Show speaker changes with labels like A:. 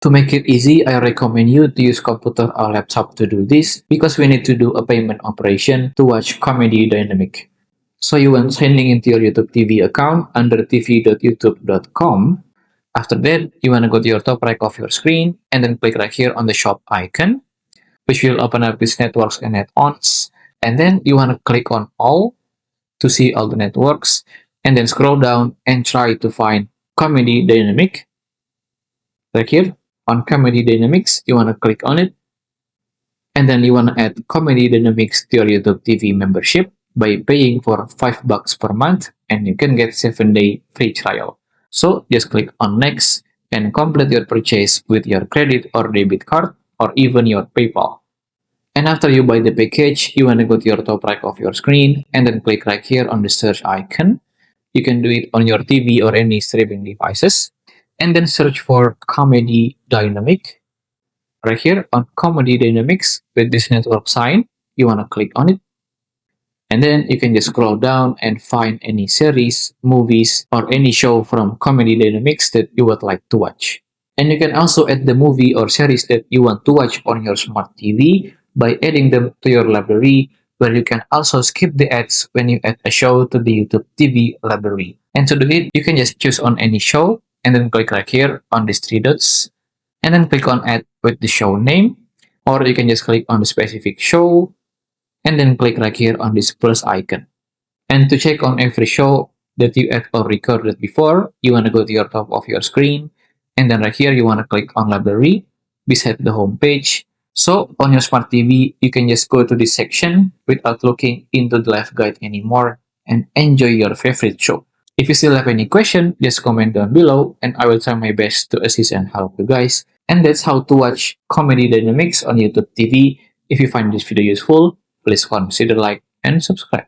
A: To make it easy, I recommend you to use computer or laptop to do this because we need to do a payment operation to watch Comedy Dynamic. So you want signing into your YouTube TV account under tv.youtube.com. After that, you want to go to your top right of your screen and then click right here on the shop icon, which will open up this networks and add-ons. And then you want to click on all to see all the networks and then scroll down and try to find Comedy Dynamic. Right here on Comedy Dynamics, you want to click on it. And then you want to add Comedy Dynamics to your YouTube TV membership by paying for $5 per month and you can get 7-day free trial. So just click on next and complete your purchase with your credit or debit card or even your PayPal. And after you buy the package, you want to go to your top right of your screen and then click right here on the search icon. You can do it on your TV or any streaming devices and then search for Comedy Dynamic. Right here on Comedy Dynamics with this network sign, you want to click on it. And then you can just scroll down and find any series, movies, or any show from Comedy Dynamics that you would like to watch. And you can also add the movie or series that you want to watch on your smart TV by adding them to your library, where you can also skip the ads when you add a show to the YouTube TV library. And to do it, you can just choose on any show and then click right here on these three dots and then click on add with the show name, or you can just click on the specific show and then click right here on this plus icon. And to check on every show that you add or recorded before, you want to go to your top of your screen and then right here you want to click on library beside the home page. So on your smart TV, you can just go to this section without looking into the live guide anymore and enjoy your favorite show. If you still have any question, just comment down below and I will try my best to assist and help you guys. And that's how to watch Comedy Dynamics on YouTube TV. If you find this video useful, please consider like and subscribe.